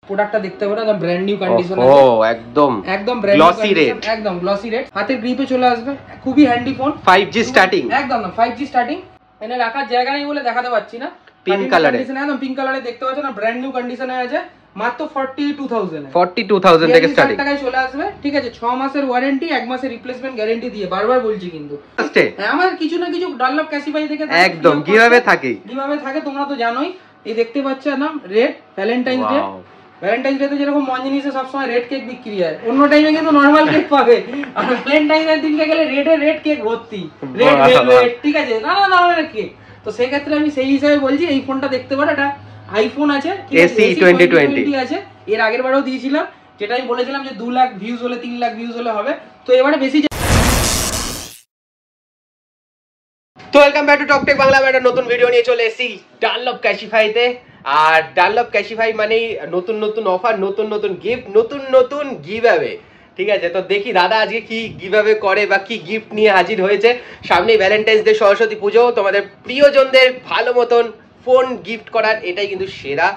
প্রোডাক্টটা দেখতে পারো, একদম ব্র্যান্ড নিউ কন্ডিশন আছে। একদম গ্লসি রেড, একদম গ্লসি রেড, হাতের গ্রিপে চলে আসবে, খুবই হ্যান্ডি ফোন। 5G স্টার্টিং, একদম 5G স্টার্টিং। এনে রাখার জায়গা নেই বলে দেখাতে পাচ্ছি না। পিঙ্ক কালারে, একদম পিঙ্ক কালারে দেখতে পাচ্ছ না, ব্র্যান্ড নিউ কন্ডিশনে আছে। মাত্র 42,000 থেকে স্টার্টিং টাকায় চলে আসবে। ঠিক আছে, 6 মাসের ওয়ারেন্টি, 1 মাসের রিপ্লেসমেন্ট গ্যারান্টি দিয়ে, বারবার বলছি কিন্তু আমার কিছু না কিছু ডানলপ ক্যাসিফাই থেকে একদম কিভাবে থাকে তোমরা তো জানোই। এই দেখতে পাচ্ছ না, red Valentine's day. Valentine's day তে যেরকম মঞ্জিনিসে সবসময় রেড কেক বিক্রি হয়, অন্য টাইমে কিন্তু নরমাল কেক পাবে। আর ভ্যালেন্টাইন্স এর দিনকে গেলে রেড কেক ভর্তি, রেড ভেলভেট। ঠিক আছে, না কেক। তো সেই ক্ষেত্রে আমি সেই হিসাবে বলছি এই ফোনটা দেখতে পারো। এটা আইফোন আছে, AC 2020 আছে। এর আগের বারেও দিয়েছিলাম, যেটা আমি বলেছিলাম যে 2 লাখ ভিউজ হলে 3 লাখ ভিউজ হলে হবে। তো এবারে বেশি। তো ওয়েলকাম ব্যাক টু টকটেক বাংলা। একটা নতুন ভিডিও নিয়ে চলে এসেছি ডানলপ ক্যাশিফাইতে। আর ডানলপ ক্যাশিফাই মানেই নতুন অফার, নতুন গিফট, নতুন গিভ অ্যাওয়ে। ঠিক আছে, তো দেখি দাদা আজকে কি গিভ অ্যাওয়ে করে বা কি গিফট নিয়ে হাজির হয়েছে। সামনেই ভ্যালেন্টাইন্স ডে, সরস্বতী পুজো, তোমাদের প্রিয়জনদের ভালো মতন ফোন গিফট করার এটাই কিন্তু সেরা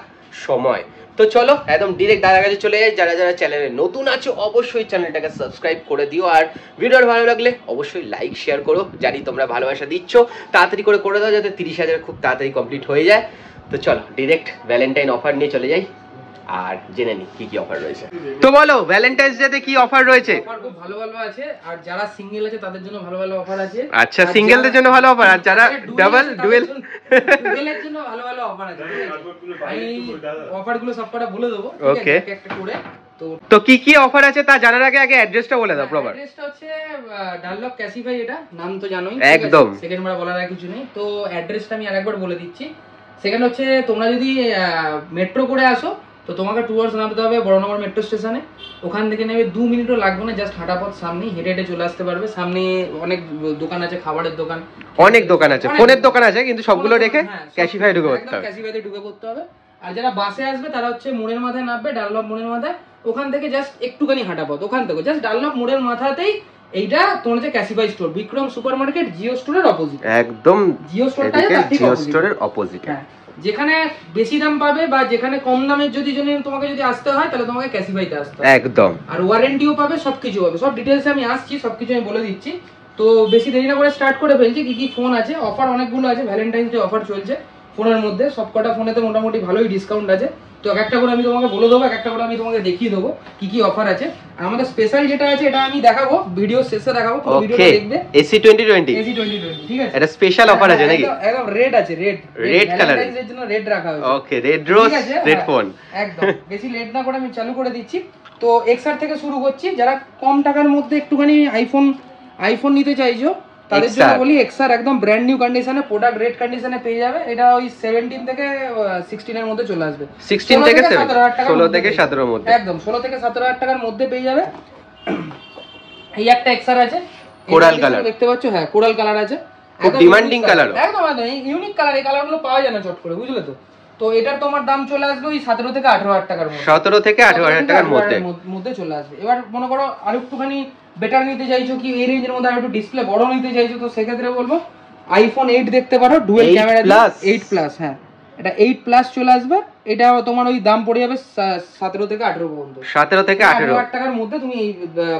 সময়। তো চলো একদম ডিরেক্ট দাদার কাছে চলে যাই। যারা চ্যানেলে নতুন আছো অবশ্যই চ্যানেলটাকে সাবস্ক্রাইব করে দিও, আর ভিডিওটা ভালো লাগলে অবশ্যই লাইক শেয়ার করো। জানি তোমরা ভালোবাসা দিচ্ছ, তাড়াতাড়ি করে দাও যাতে 30,000 খুব তাড়াতাড়ি কমপ্লিট হয়ে যায়। তো চলো ডিরেক্ট ভ্যালেন্টাইন অফার নিয়ে চলে যাই আর জেনে নি কি অফার রয়েছে। তো বলো ভ্যালেন্টাইন্স ডে তে কি অফার রয়েছে? অফার খুব ভালো আছে, আর যারা সিঙ্গেল আছে তাদের জন্য ভালো অফার আছে। আচ্ছা, সিঙ্গেলদের জন্য ভালো অফার, আর যারা ডাবল ডুয়েলের জন্য ভালো অফার আছে। আমি অফারগুলো সবকটা বলে দেবো, ঠিক আছে, একটা করে। তো কি অফার আছে তা জানার আগে অ্যাড্রেসটা বলে দাও প্রপার। অ্যাড্রেসটা হচ্ছে ডানলপ ক্যাসিফাই, এটা নাম তো জানোই, একদম সেকেন্ড বার বলার আর কিছু নেই। তো অ্যাড্রেসটা আমি আরেকবার বলে দিচ্ছি। সেকেন্ড হচ্ছে তোমরা যদি মেট্রো করে আসো তো তোমাকে টুয়ার্স নামতে হবে বড়নগর মেট্রো স্টেশনে। ওখান থেকে নেবে 2 মিনিটও লাগবে না, জাস্ট হাঁটা পথ, সামনে হেঁটে চলে আসতে পারবে। সামনে অনেক দোকান আছে, খাবারের দোকান, অনেক দোকান আছে, ফোনের দোকান আছে, কিন্তু সবগুলো রেখে ক্যাশিফাই ঢুকে পড়তে হবে, ক্যাশিফাইতে ঢুকে পড়তে হবে। আর যারা বাসে আসবে তারা হচ্ছে মোড়ের মাথায় নামবে, ডানলপ মোড়ের মাথায়। ওখান থেকে জাস্ট একটুখানি হাঁটা পথ, ওখান থেকে জাস্ট ডানলপ মোড়ের মাথাতেই এইটা তোমার হচ্ছে Cashify store, Bikram super market, Jio স্টোরের অপোজিট। একদম জিও স্টোরটা জিও স্টোরের অপোজিট। যেখানে বেশি দাম পাবে বা যেখানে কম দামের তোমাকে যদি আসতে হয় তাহলে তোমাকে ক্যাসিফাইতে আসতে হবে একদম। আর ওয়ারেন্টিও পাবে, সবকিছু পাবে। সব ডিটেইলসে আমি আসছি, সবকিছু আমি বলে দিচ্ছি। তো বেশি দেরি না করে স্টার্ট করে ফেলছি। কি ফোন আছে, অফার অনেকগুলো আছে, ভ্যালেন্টাইন্স ডে অফার চলছে ফোনের মধ্যে। সবকটা ফোনেতে মোটামুটি ভালোই ডিসকাউন্ট আছে। তো একটা করে আমি তোমাকে বলে দেবো, একটা করে আমি তোমাকে দেখিয়ে দেবো কি অফার আছে। আর আমাদের স্পেশাল যেটা আছে এটা আমি দেখাবো ভিডিও শেষে দেখাবো, পুরো ভিডিওটা দেখবে। AC 2020, ঠিক আছে, এটা স্পেশাল অফার আছে নাকি? একদম রেড আছে, রেড কালার, এর জন্য রেড রাখা হয়েছে। ওকে, রেড রোজ, রেড ফোন। একদম বেশি লেট না করে আমি চালু করে দিচ্ছি। তো XR থেকে শুরু করছি। যারা কম টাকার মধ্যে একটুখানি আইফোন নিতে চাইছো তাদের জন্য বলি XR একদম ব্র্যান্ড নিউ কন্ডিশনে, প্রোডাক্ট রেড কন্ডিশনে পেয়ে যাবে। এটা ওই 17 থেকে 16 এর মধ্যে চলে আসবে। 16 থেকে 16 থেকে 17 এর মধ্যে, একদম 16 থেকে 17,000 টাকার মধ্যে পেয়ে যাবে। এই একটা XR আছে, কোরাল কালার দেখতে পাচ্ছ। হ্যাঁ, কোরাল কালার আছে, খুব ডিমান্ডিং কালার, একদম ইউনিক কালার। এই কালারগুলো পাওয়া যায় না চট করে, বুঝলে তো। তো এটার তোমার দাম চলে আসবে ওই 17 থেকে 18,000 টাকার মধ্যে, 17 থেকে 18,000 টাকার মধ্যে চলে আসবে। এবার মনে করো আর একটুখানি বেটার নিতে চাইছো, কি এই রেঞ্জের মধ্যে আর একটু ডিসপ্লে বড় নিতে চাইছো, তো সেক্ষেত্রে বলবো আইফোন 8 দেখতে পারো, ডুয়াল ক্যামেরা, 8 প্লাস। হ্যাঁ, এটা 8 প্লাস চলে আসবে। এটা তোমার ওই দাম পড়ে যাবে 17 থেকে 18 পর্যন্ত, 17 থেকে 18,000 টাকার মধ্যে তুমি এই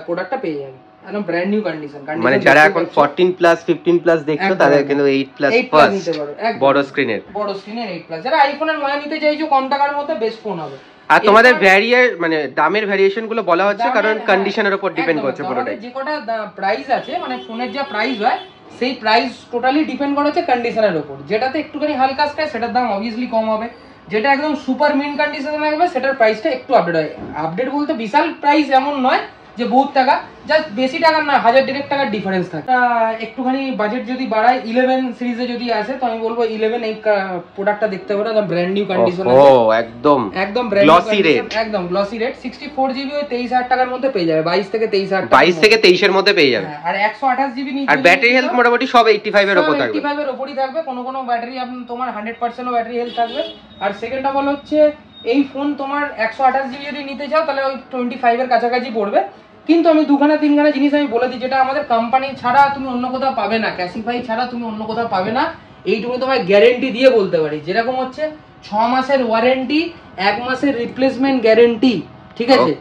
প্রোডাক্টটা পেয়ে যাবে, একদম ব্র্যান্ড নিউ কন্ডিশন। মানে যারা এখন 14 প্লাস 15 প্লাস দেখছো তাদের কিন্তু 8 প্লাস ফার্স্ট বড় স্ক্রিনের 8 প্লাস। যারা আইফোনের নয়া নিতে চাইছো কম টাকার মধ্যে, বেস্ট ফোন হবে। আর তোমাদের মানে দামের ভেরিয়েশন গুলো বলা হচ্ছে কারণ কন্ডিশনের উপর ডিপেন্ড করছে পুরোটাই। যে কটা প্রাইস আছে, মানে ফোনের যা প্রাইস হয় সেই প্রাইস টোটালি ডিপেন্ড করে হচ্ছে কন্ডিশনের উপর। যেটাতে একটুখানি হালকা স্ক্র্যাচ সেটার দাম অবভিয়াসলি কম হবে, যেটা একদম সুপার মিন কন্ডিশনে লাগবে সেটার প্রাইসটা একটু আপডেট হয়। আপডেট বলতে বিশাল প্রাইস এমন নয় যে বহুত টাকা, জাস্ট বেশি টাকার না, 1000 টাকার ডিফারেন্স থাকে। একটুখানি বাজেট যদি বাড়ায় 11 সিরিজে যদি আসে তো আমি বলবো 11 এই প্রোডাক্টটা দেখতে পারো, একদম ব্র্যান্ড নিউ কন্ডিশন আছে। একদম গ্লসি রেড, একদম গ্লসি রেড। 64GB ওই 23,000 টাকার মধ্যে পেয়ে যাবে, 22 থেকে 23,000 টাকা, 22 থেকে 23 এর মধ্যে পেয়ে যাবে। আর 128GB নিচে, আর ব্যাটারি হেলথ মোটামুটি সব 85 এর উপর থাকবে, 85 এর উপরই থাকবে। কোনো ব্যাটারি তোমার 100% ব্যাটারি হেলথ থাকবে। আর সেকেন্ড অফ অল হচ্ছে এই ফোন তোমার 128GB যদি নিতে চাও তাহলে ওই 25 এর কাছাকাছি পড়বে। কিন্তু আমি 2-3 জিনিস আমি বলে দিই, যেটা আমাদের কোম্পানি ছাড়া তুমি অন্য কোথাও পাবে না, ক্যাসিফাই ছাড়া তুমি অন্য কোথাও পাবে না, এইটুকু তোমায় গ্যারেন্টি দিয়ে বলতে পারি। যেরকম হচ্ছে 6 মাসের ওয়ারেন্টি, 1 মাসের রিপ্লেসমেন্ট গ্যারেন্টি, ঠিক আছে?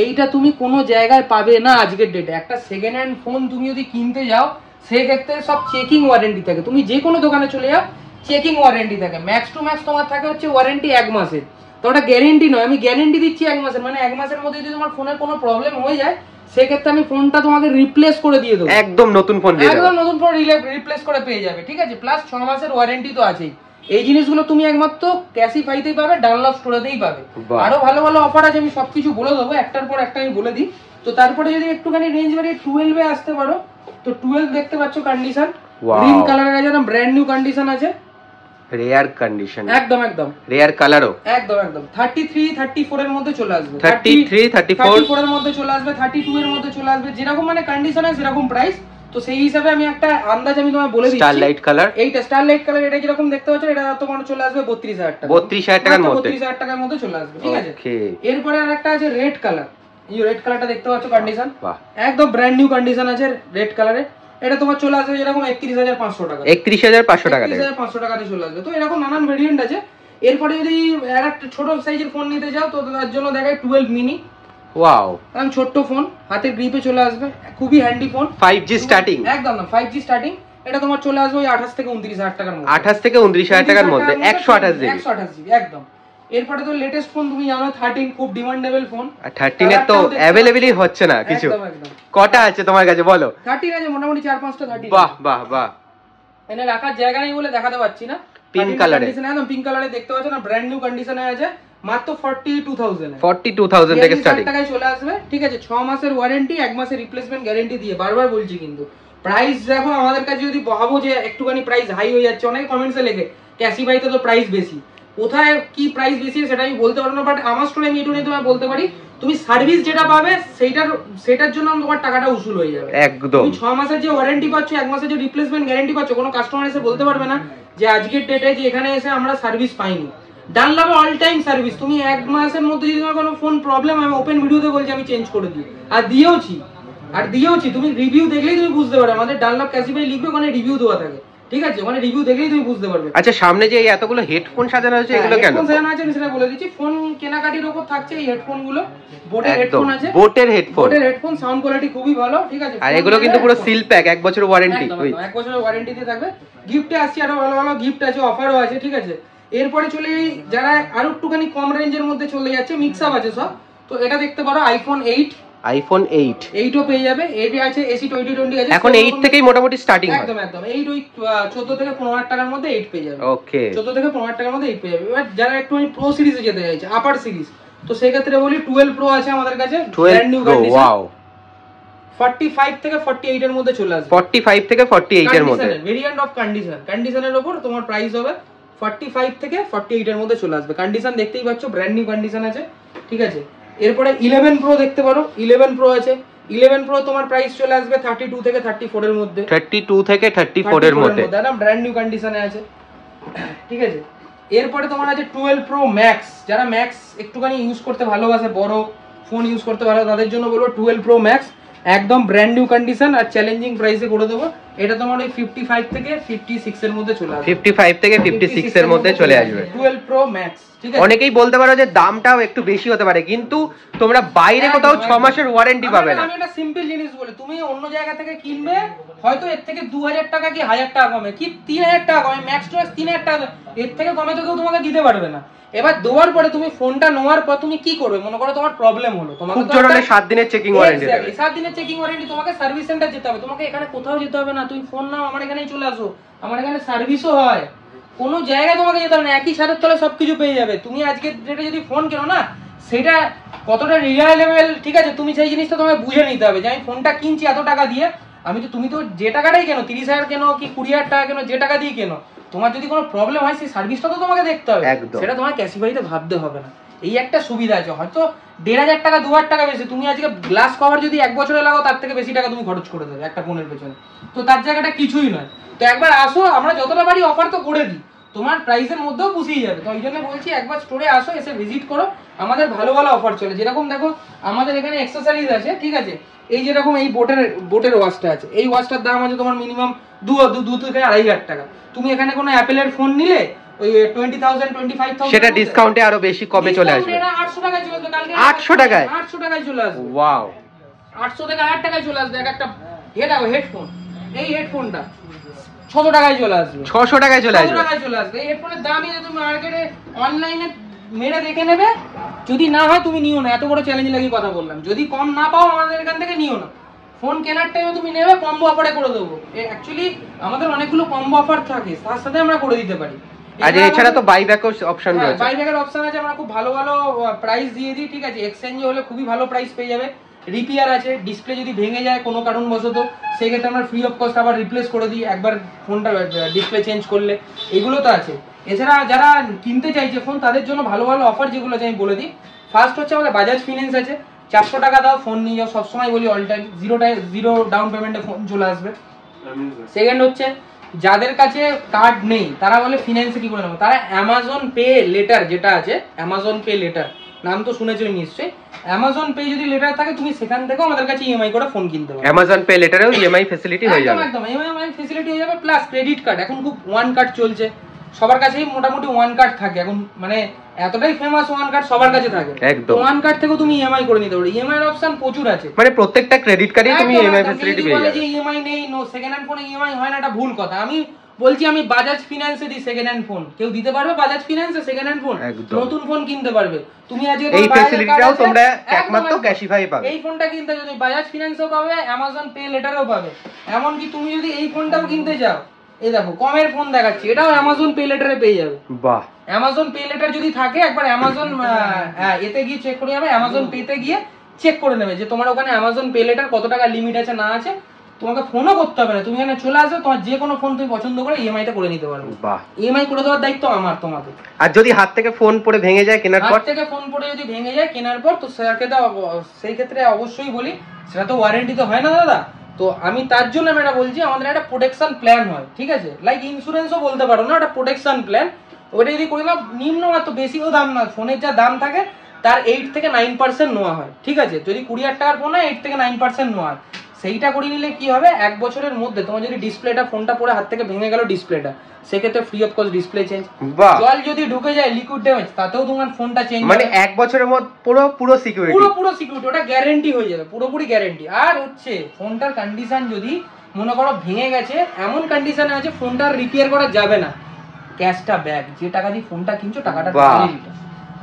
এইটা তুমি কোনো জায়গায় পাবে না আজকের ডেটে। একটা সেকেন্ড হ্যান্ড ফোন তুমি যদি কিনতে যাও সেক্ষেত্রে সব চেকিং ওয়ারেন্টি থাকে, তুমি যে কোনো দোকানে চলে যাও চেকিং ওয়ারেন্টি থাকে, ম্যাক্স টু ম্যাক্স তোমার থাকে হচ্ছে ওয়ারেন্টি 1 মাসের। তো ওটা গ্যারেন্টি নয়, আমি গ্যারেন্টি দিচ্ছি 1 মাসের, মানে 1 মাসের মধ্যে যদি তোমার ফোনের কোনো প্রবলেম হয়ে যায় সেক্ষেত্রে আমি ফোনটা তোমাকে রিপ্লেস করে দিয়ে দেবো, একদম নতুন ফোন দিয়ে দেবো, একদম নতুন ফোন রিপ্লেস করে পেয়ে যাবে, ঠিক আছে? প্লাস 6 মাসের ওয়ারেন্টি তো আছেই। এই জিনিসগুলো তুমি একমাত্র ক্যাশিফাইতেই পাবে, ডানলপ স্টোরেতেই পাবে। আরো ভালো ভালো অফার আছে, আমি সবকিছু বলে দেবো, একটার পর একটা আমি বলে দিই। তো তারপরে যদি একটুখানি রেঞ্জ বাড়িয়ে 12 এ আসতে পারো, তো 12 দেখতে পাচ্ছ কন্ডিশন গ্রিন কালারের আছে, ব্র্যান্ড নিউ কন্ডিশন আছে, রেয়ার কন্ডিশন, একদম একদম রেয়ার কালারও, একদম একদম 33 34 এর মধ্যে চলে আসবে, 33 34 এর মধ্যে চলে আসবে, 32 এর মধ্যে চলে আসবে, যেরকম মানে কন্ডিশন আছে সেরকম প্রাইস। তো সেই হিসাবে আমি একটা আন্দাজ আমি তোমায় বলে দিচ্ছি। স্টারলাইট কালার, এইটা স্টারলাইট কালার, এটা যেরকম দেখতে পাচ্ছ এটা তোমার চলে আসবে 32000 টাকা, 32000 টাকার মধ্যে, 32000 টাকার মধ্যে চলে আসবে, ঠিক আছে? এরপরে আরেকটা আছে রেড কালার, এই রেড কালারটা দেখতে পাচ্ছ কন্ডিশন, একদম ব্র্যান্ড নিউ কন্ডিশন আছে রেড কালারে। এটা তোমার চলে আসবে যেরকম 31500 টাকা, 31500 টাকা, 31500 টাকাতে চলে আসবে। তো এরকম নানান ভেরিয়েন্ট আছে। এরপরে যদি একটা ছোট সাইজের ফোন নিতে যাও তো তার জন্য দেখায় 12 মিনি, ওয়াও, কারণ ছোট্ট ফোন হাতের গ্রিপে চলে আসবে, খুবই হ্যান্ডি ফোন, 5G স্টার্টিং, একদম না 5G স্টার্টিং। এটা তোমার চলে আসবে ওই 28 থেকে 29000 টাকার মধ্যে, 28 থেকে 29000 টাকার মধ্যে, 128 জিবি একদম। এরপরে তো লেটেস্ট ফোন তুমি জানো 13, খুব ডিমান্ডেবল ফোন। 13 এর তো अवेलेबलই হচ্ছে না কিছু, কটা আছে তোমার কাছে বলো? 13 আছে মোটামুটি 4-5টা 13। বাহ বাহ বাহ, এনে রাখার জায়গা নেই বলে দেখাতে পাচ্ছি না। পিঙ্ক কালারে, একদম পিঙ্ক কালারে দেখতে পাচ্ছ না, ব্র্যান্ড নিউ কন্ডিশনে আছে, মাত্র 42000 থেকে স্টার্টিং টাকায় চলে আসবে, ঠিক আছে? 6 মাসের ওয়ারেন্টি, 1 মাসের রিপ্লেসমেন্ট গ্যারেন্টি দিয়ে, বারবার বলছি কিন্তু প্রাইস দেখো আমাদের কাছে যদি ভাবো যে একটুখানি প্রাইস হাই হয়ে যাচ্ছে, অনেক কমেন্টসে লেখে ক্যাশিফাইতে তো প্রাইস বেশি, কোথায় কি প্রাইস বেশি সেটা আমি বলতে পারবো না, বাট আমার স্টোরে আমি এটুকু তোমায় বলতে পারি তুমি সার্ভিস যেটা পাবে সেটার জন্য তোমার টাকাটা উসুল হয়ে যাবে একদম। তুমি 6 মাসের যে ওয়ারেন্টি পাচ্ছ, 1 মাসের যে রিপ্লেসমেন্ট গ্যারেন্টি পাচ্ছ, কোনো কাস্টমার এসে বলতে পারবে না যে আজকের ডেটে যে এখানে এসে আমরা সার্ভিস পাইনি। ডানলপে অল টাইম সার্ভিস, তুমি 1 মাসের মধ্যে যদি তোমার কোনো ফোন প্রবলেম হয়, আমি ওপেন ভিডিওতে বলছি আমি চেঞ্জ করে দিই, আর দিয়েওছি, তুমি রিভিউ দেখলেই তুমি বুঝতে পারবে, আমাদের ডানলপ ক্যাশিফাই লিখবে ওখানে রিভিউ দেওয়া থাকে, ঠিক আছে? মানে রিভিউ দেখলেই তুমি বুঝতে পারবে। আচ্ছা, সামনে যে এই এতগুলো হেডফোন সাজানো আছে এগুলো কেন সাজানো আছে আমি সেটা বলে দিচ্ছি। ফোন কেনাকাটির উপর থাকছে এই হেডফোন গুলো, বোটের হেডফোন আছে, বোটের হেডফোন, সাউন্ড কোয়ালিটি খুবই ভালো, ঠিক আছে? আর এগুলো কিন্তু পুরো সিল প্যাক, 1 বছরের ওয়ারেন্টি, 1 বছরের ওয়ারেন্টি দিয়ে থাকবে। গিফটে আসছে আরো ভালো ভালো গিফট আছে, অফারও আছে, ঠিক আছে? এরপরে চলে যারা আরো একটুখানি কম রেঞ্জের মধ্যে চলে যাচ্ছে, মিক্স আপ আছে সব, তো এটা দেখতে পারো আইফোন 8ও পেয়ে যাবে, এটি আছে এসি 2020 আছে, এখন 8 থেকেই মোটামুটি স্টার্টিং হয়, একদম 8 ওই 14 থেকে 15000 টাকার মধ্যে 8 পেয়ে যাবে, ওকে 14 থেকে 15000 টাকার মধ্যে 8 পেয়ে যাবে। এবার যারা একটু প্রো সিরিজে যেতে চাইছে, আপার সিরিজ, তো সেই ক্ষেত্রে বলি 12 প্রো আছে আমাদের কাছে, 12 প্রো, ওয়াও, 45 থেকে 48 এর মধ্যে চলে আসবে, 45 থেকে 48 এর মধ্যে, ভেরিয়েন্ট অফ কন্ডিশনের উপর তোমার প্রাইস হবে 45 থেকে 48 এর মধ্যে চলে আসবে। কন্ডিশন দেখতেই পাচ্ছ, ব্র্যান্ড নিউ কন্ডিশন আছে, ঠিক আছে? এরপরে 11 প্রো দেখতে পারো, 11 প্রো আছে, 11 প্রো তোমার প্রাইস চলে আসবে 32 থেকে 34 এর মধ্যে, 32 থেকে 34 এর মধ্যে, একদম ব্র্যান্ড নিউ কন্ডিশনে আছে, ঠিক আছে? এরপরে তোমার আছে 12 প্রো ম্যাক্স, যারা ম্যাক্স একটুখানি ইউজ করতে ভালোবাসে, বড় ফোন ইউজ করতে ভালো, তাদের জন্য বলবো 12 প্রো ম্যাক্স, একদম ব্র্যান্ড নিউ কন্ডিশন আর চ্যালেঞ্জিং প্রাইসে করে দেবো। এটা তোমার ওই 55 থেকে 56 এর মধ্যে চলে আসবে, 55 থেকে 56 এর মধ্যে চলে আসবে 12 প্রো ম্যাক্স, ঠিক আছে? অনেকেই বলতে পারো যে দামটাও একটু বেশি হতে পারে, কিন্তু তোমরা বাইরে কোথাও 6 মাসের ওয়ারেন্টি পাবে না। আমি একটা সিম্পল জিনিস বলি, তুমি অন্য জায়গা থেকে কিনবে হয়তো এর থেকে 2000 টাকা কি 1000 টাকা কমে, কি 3000 টাকা কমে, ম্যাক্স টু ম্যাক্স 3000 টাকা, এর থেকে কমে তো কেউ তোমাকে দিতে পারবে না। এবার দেওয়ার পরে তুমি ফোনটা নেওয়ার পর তুমি কি করবে, মনে করো তোমার প্রবলেম হলো, তোমাকে খুব জোরে 7 দিনের চেকিং ওয়ারেন্টি দেবে, 7 দিনের চেকিং ওয়ারেন্টি, তোমাকে সার্ভিস সেন্টার যেতে হবে, তোমাকে এখানে কোথাও যেতে হবে না, তুমি ফোন নাও আমার এখানেই চলে আসো, আমার এখানে সার্ভিসও হয়, কোনো জায়গায় তোমাকে যেতে হবে না, একই ছাদের তলায় সবকিছু পেয়ে যাবে। তুমি আজকে ডেটে যদি ফোন কেনো না, সেটা কতটা রিলায়েবল, ঠিক আছে? তুমি সেই জিনিসটা তোমাকে বুঝে নিতে হবে যে আমি ফোনটা কিনছি এত টাকা দিয়ে, তুমি তো যে টাকাটাই কেনো, 30,000 কেনো কি 20,000 টাকা কেনো, যে টাকা দিয়ে কেনো, তোমার যদি কোনো প্রবলেম হয় সেই সার্ভিসটা তো তোমাকে দেখতে হবে, সেটা তোমার ক্যাশিফাইতে ভাবতে হবে না। এই একটা সুবিধা আছে, হয়তো 1500 টাকা 2000 টাকা বেশি, তুমি আজকে গ্লাস কভার যদি 1 বছরে লাগাও তার থেকে বেশি টাকা তুমি খরচ করে দেবে একটা ফোনের পেছনে, তো তার জায়গাটা কিছুই নয়। তো একবার আসো, আমরা যতটা পারি অফার তো করে দিই, তোমার প্রাইসের মধ্যেও পুষিয়ে যাবে। তো ওই জন্য বলছি একবার স্টোরে আসো, এসে ভিজিট করো, আমাদের ভালো ভালো অফার চলে। যেরকম দেখো আমাদের এখানে অ্যাক্সেসরিজ আছে, ঠিক আছে? এই যেরকম এই বোটের ওয়াচটা আছে, এই ওয়াচটার দাম আছে তোমার মিনিমাম 2 থেকে 2500 টাকা। তুমি এখানে কোনো অ্যাপেলের ফোন নিলে ওই 20,000 25,000 সেটা ডিসকাউন্টে আরো বেশি কবে চলে আসবে? এটা 800 টাকায় চলে আসবে কালকে। 800 টাকায়? 800 টাকায় চলে আসবে। ওয়াও, 800 থেকে 1000 টাকায় চলে আসবে একটা হেডফোন। এই হেডফোনটা 600 টাকায় চলে আসবে। 600 টাকায় চলে আসবে? 600 টাকায় চলে আসবে। এই হেডফোনের দামই তুমি মার্কেটে অনলাইনে মেরে দেখে নেবে, যদি না হয় তুমি নিও না। এত বড় চ্যালেঞ্জ লাগি কথা বললাম, যদি কম না পাও আমাদের এখান থেকে নিও না। ফোন কেনার টাইমে তুমি নেবে, কম্বো অফারে করে দেবো। অ্যাকচুয়ালি আমাদের অনেকগুলো কম্বো অফার থাকে, তার সাথে আমরা করে দিতে পারি। আর এছাড়া তো বাইব্যাক অপশন রয়েছে। বাইব্যাকের অপশন আছে, আমরা খুব ভালো ভালো প্রাইস দিয়ে দিই, ঠিক আছে। এক্সচেঞ্জ হলে খুবই ভালো প্রাইস পেয়ে যাবে। রিপেয়ার আছে, ডিসপ্লে যদি ভেঙে যায় কোনো কারণবশত, সেক্ষেত্রে আমরা ফ্রি অফ কস্ট আবার রিপ্লেস করে দিই একবার ফোনটা ডিসপ্লে চেঞ্জ করলে। এগুলো তো আছে। এছাড়া যারা কিনতে চাইছে ফোন, তাদের জন্য ভালো ভালো অফার যেগুলো আছে আমি বলে দিই। ফার্স্ট হচ্ছে আমাদের বাজাজ ফিন্যান্স আছে, 400 টাকা দাও ফোন নিয়ে যাও, সবসময় বলি অল টাইম জিরো ডাউন পেমেন্টে ফোন চলে আসবে। সেকেন্ড হচ্ছে যাদের কাছে কার্ড নেই, তারা বলে ফিন্যান্সে কি করে নেবো, তারা অ্যামাজন পে লেটার যেটা আছে, অ্যামাজন পে লেটার নাম তো শুনেছো নিশ্চয়ই। অ্যামাজন পে যদি লেটার থাকে, তুমি সেখান থেকেও আমাদের কাছে ইএমআই করে ফোন কিনতে পারো। অ্যামাজন পে লেটারেও ইএমআই ফ্যাসিলিটি হয়ে যাবে। একদম ইএমআই ফ্যাসিলিটি হয়ে যাবে, প্লাস ক্রেডিট কার্ড। এখন খুব ওয়ান কার্ড চলছে, সবার কাছেই মোটামুটি ওয়ান কার্ড থাকে এখন, মানে এতটাই ফেমাস ওয়ান কার্ড সবার কাছে থাকে। একদম ওয়ান কার্ড থেকেও তুমি ইএমআই করে নিতে পারো। ইএমআই এর অপশন প্রচুর আছে, মানে প্রত্যেকটা ক্রেডিট কার্ডে তুমি ইএমআই ফ্যাসিলিটি পেয়ে যাবে। যে ইএমআই নেই, নো সেকেন্ড হ্যান্ড ফোনে ইএমআই হয় না, এটা ভুল কথা। আমি বলছি আমি বাজাজ ফিন্যান্সে দিই সেকেন্ড হ্যান্ড ফোন। কেউ দিতে পারবে বাজাজ ফিন্যান্সে সেকেন্ড হ্যান্ড ফোন? নতুন ফোন কিনতে পারবে তুমি আজকে। এই ফ্যাসিলিটিটাও তোমরা একমাত্র ক্যাশিফাই পাবে। এই ফোনটা কিনতে যদি বাজাজ ফিন্যান্সও পাবে, অ্যামাজন পে লেটারও পাবে। এমনকি তুমি যদি এই ফোনটাও কিনতে চাও, এই দেখো কমের ফোন দেখাচ্ছি, এটাও অ্যামাজন পে লেটারে পেয়ে যাবে। বাহ, অ্যামাজন পে লেটার যদি থাকে, একবার অ্যামাজন এতে গিয়ে চেক করে যাবে, অ্যামাজন পেতে গিয়ে চেক করে নেবে যে তোমার ওখানে অ্যামাজন পে লেটার কত টাকা লিমিট আছে না আছে। তোমাকে ফোনও করতে হবে না, তুমি এখানে চলে আসবে, তোমার যে কোনো ফোন তুমি পছন্দ করে ইএমআই তে করে নিতে পারবে। বাহ, ইএমআই করে দেওয়ার দায়িত্ব আমার তোমাকে। আর যদি হাত থেকে ফোন পড়ে ভেঙে যায় কেনার পর, হাত থেকে ফোন পড়ে যদি ভেঙে যায় কেনার পর, তো সেই ক্ষেত্রে অবশ্যই বলি, সেটা তো ওয়ারেন্টি তো হয় না দাদা। তো আমি তার জন্য আমি এটা বলছি, আমাদের একটা প্রোটেকশন প্ল্যান হয়, ঠিক আছে। লাইক ইন্স্যুরেন্সও বলতে পারো না, একটা প্রোটেকশন প্ল্যান। ওটা যদি করি না, নিম্নমাত্র বেশিও দাম না, ফোনের যা দাম থাকে তার 8 থেকে 9% নেওয়া হয়, ঠিক আছে। যদি 20,000 টাকার ফোন হয়, 8 থেকে 9% নেওয়া হয়। সেইটা করে নিলে কি হবে, 1 বছরের মধ্যে তোমার যদি ডিসপ্লেটা, ফোনটা পড়ে হাত থেকে ভেঙে গেল ডিসপ্লেটা, সেক্ষেত্রে free of cost display change. জল যদি ঢুকে যায়, লিকুইড ড্যামেজ, তাতেও তোমার ফোনটা চেঞ্জ, মানে 1 বছরের মধ্যে পুরো সিকিউরিটি, পুরো সিকিউরিটি, ওটা গ্যারান্টি হয়ে যাবে, পুরোপুরি গ্যারান্টি। আর হচ্ছে ফোনটার কন্ডিশন যদি মনে করো ভেঙে গেছে, এমন কন্ডিশনে আছে ফোনটা রিপেয়ার করা যাবে না, ক্যাশটা ব্যাক, যে টাকা দিয়ে ফোনটা কিনছো টাকাটা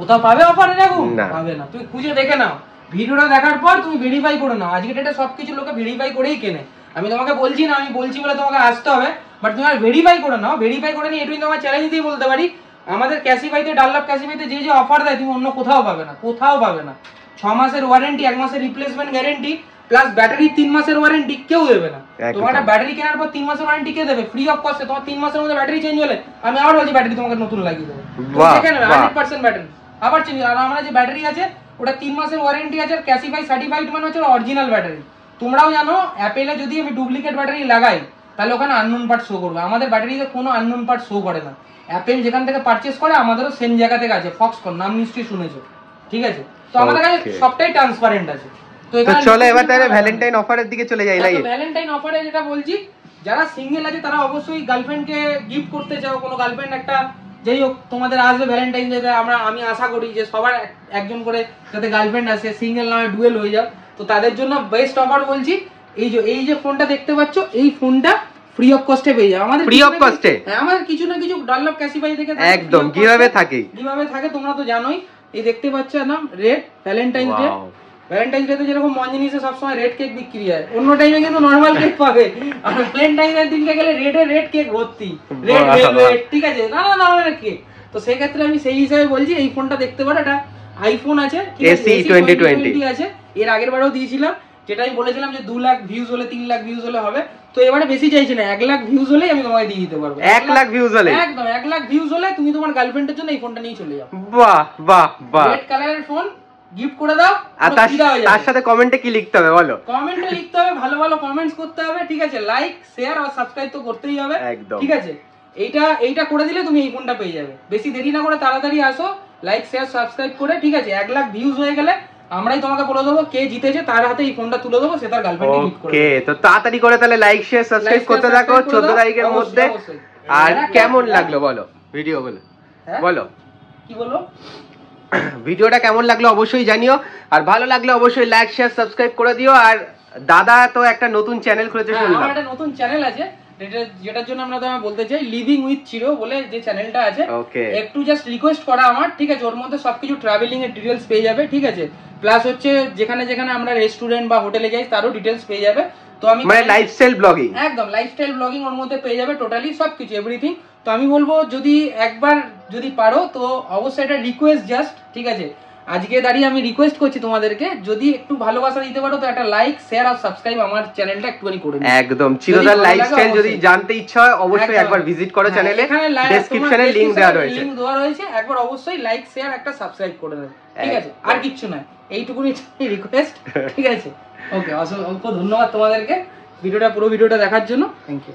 কোথাও পাবে অফারে? দেখো পাবে না, তুমি খুঁজে দেখে নাও, ভিডিওটা দেখার পর তুমি ভেরিফাই করে নাও। আজকে ডেটে সবকিছু লোকে ভেরিফাই করেই কেনে, আমি তোমাকে বলছি না, আমি বলছি বলে তোমাকে আসতে হবে, বাট তুমি আর ভেরিফাই করে নাও। ভেরিফাই করে নিয়ে এটুকুই তোমার চ্যালেঞ্জ দিয়ে বলতে পারি, আমাদের ক্যাশিফাইতে, ডানলপ ক্যাশিফাইতে যে অফার দেয়, তুমি অন্য কোথাও পাবে না, কোথাও পাবে না। 6 মাসের ওয়ারেন্টি, 1 মাসের রিপ্লেসমেন্ট গ্যারেন্টি, প্লাস ব্যাটারি 3 মাসের ওয়ারেন্টি কেউ দেবে না। তোমার একটা ব্যাটারি কেনার পর 3 মাসের ওয়ারেন্টি কে দেবে? ফ্রি অফ কস্টে। তোমার 3 মাসের মধ্যে ব্যাটারি চেঞ্জ হলে আমি আবার বলছি ব্যাটারি তোমাকে নতুন লাগিয়ে দেবো, সেখানে 100% ব্যাটারি আবার চেঞ্জ। আর আমরা যে ব্যাটারি আছে ওটা 3 মাসের ওয়ারেন্টি আছে, ক্যাশিফাই সার্টিফাইড মানে হচ্ছে অরিজিনাল ব্যাটারি। তোমরাও জানো অ্যাপেলে যদি আমি ডুপ্লিকেট ব্যাটারি লাগাই, তাহলে ওখানে আননোন পার্ট শো করবে। আমাদের ব্যাটারিতে কোনো আননোন পার্ট শো করে না। অ্যাপেল যেখান থেকে পারচেজ করে, আমাদেরও সেম জায়গা থেকে আছে, ফক্সকন, নাম নিশ্চয়ই শুনেছো, ঠিক আছে। তো আমাদের কাছে সবটাই ট্রান্সপারেন্ট আছে। তো চলো এবার তাহলে ভ্যালেন্টাইন অফারের দিকে চলে যাই। নাকি ভ্যালেন্টাইন অফারে যেটা বলছি, যারা সিঙ্গেল আছে তারা অবশ্যই গার্লফ্রেন্ডকে গিফট করতে চাও, কোনো গার্লফ্রেন্ড একটা, যাই হোক তোমাদের আসবে ভ্যালেন্টাইন ডে, আমি আশা করি যে সবার একজন করে যাতে গার্লফ্রেন্ড আসে, সিঙ্গেল নয় ডুয়েল হয়ে যাও। তো তাদের জন্য বেস্ট অফার বলছি, এই যে ফোনটা দেখতে পাচ্ছ, এই ফোনটা ফ্রি অফ কস্টে পেয়ে যাও আমাদের। ফ্রি অফ কস্টে? হ্যাঁ, আমাদের কিছু না কিছু ডানলপ ক্যাশিফাই থেকে একদম কিভাবে থাকে তোমরা তো জানোই। এই দেখতে পাচ্ছ না, red Valentine day. Valentine day তে যেরকম মঞ্জিনিসে সবসময় রেড কেক বিক্রি হয়, অন্য টাইমে কিন্তু নরমাল কেক পাবে। আর ভ্যালেন্টাইনের দিনকে গেলে রেড কেক ভর্তি, রেড ভেলভেট, ঠিক আছে, না কেক। তো সেই ক্ষেত্রে আমি সেই হিসাবে বলছি, এই ফোনটা দেখতে পারো, এটা আইফোন আছে, ঠিক আছে, AC2020 আছে। এর আগের বারেও দিয়েছিলাম, যেটা আমি বলেছিলাম যে 2 লাখ ভিউজ হলে, 3 লাখ ভিউজ হলে হবে। তো এবারে বেশি চাইছি না, 1 লাখ ভিউজ হলেই আমি তোমাকে দিয়ে দিতে পারবো। 1 লাখ ভিউজ হলে? একদম 1 লাখ ভিউজ হলে তুমি তোমার গার্লফ্রেন্ডের জন্য এই ফোনটা নিয়ে চলে যাও। বাহ বাহ বাহ, রেড কালারের ফোন গিফট করে দাও। আর তার সাথে কমেন্টে কি লিখতে হবে বলো? কমেন্টে লিখতে হবে, ভালো ভালো কমেন্টস করতে হবে, ঠিক আছে। লাইক, শেয়ার আর সাবস্ক্রাইব তো করতেই হবে, ঠিক আছে। এইটা করে দিলে তুমি এই ফোনটা পেয়ে যাবে। বেশি দেরি না করে তাড়াতাড়ি আসো, লাইক শেয়ার সাবস্ক্রাইব করে, ঠিক আছে। 1 লাখ ভিউজ হয়ে গেলে আমরাই তোমাকে বলে দেবো কে জিতেছে, তার হাতে এই ফোনটা তুলে দেবো, সে তার গার্লফ্রেন্ডকে গিফট করবে। ওকে, তো তাড়াতাড়ি করে তাহলে লাইক শেয়ার সাবস্ক্রাইব করতে থাকো 14 তারিখের মধ্যে। আর কেমন লাগলো বলো? ভিডিও বলো হ্যাঁ? বলো কি বলবো? ভিডিওটা কেমন লাগলো অবশ্যই জানিও, আর ভালো লাগলে অবশ্যই লাইক শেয়ার সাবস্ক্রাইব করে দিও। আর দাদা তো একটা নতুন চ্যানেল খুলেছে হ্যাঁ, শুনলাম। আমার একটা নতুন চ্যানেল আছে, যেটার জন্য আমরা তোমায় বলতে চাই, লিভিং উইথ চিরো বলে যে চ্যানেলটা আছে। ওকে, একটু জাস্ট রিকোয়েস্ট করা আমার, ঠিক আছে? ওর মধ্যে সবকিছু ট্রাভেলিং এর ডিটেলস পেয়ে যাবে, ঠিক আছে? প্লাস হচ্ছে যেখানে যেখানে আমরা রেস্টুরেন্ট বা হোটেলে যাই তারও ডিটেলস পেয়ে যাবে। তো আমি মানে লাইফস্টাইল ব্লগিং, একদম লাইফস্টাইল ব্লগিং ওর মধ্যে পেয়ে যাবে, টোটালি সবকিছু এভরিথিং। তো আমি বলবো যদি একবার যদি পারো তো অবশ্যই এটা রিকোয়েস্ট জাস্ট, ঠিক আছে? আজকে দাঁড়িয়ে আমি রিকোয়েস্ট করছি তোমাদেরকে, যদি একটু ভালোবাসা দিতে পারো তো একটা লাইক শেয়ার আর সাবস্ক্রাইব আমার চ্যানেলটা একটুখানি করে দিও। একদম চিরদার লাইফস্টাইল যদি জানতে ইচ্ছা হয় অবশ্যই একবার ভিজিট করো চ্যানেলে, ডেসক্রিপশনে লিংক দেওয়া রয়েছে, একবার অবশ্যই লাইক শেয়ার একটা সাবস্ক্রাইব করে দেবে, ঠিক আছে? আর কিচ্ছু নয়, এইটুকুনি রিকোয়েস্ট, ঠিক আছে? ওকে, অসংখ্য ধন্যবাদ তোমাদেরকে পুরো ভিডিওটা দেখার জন্য। Thank you.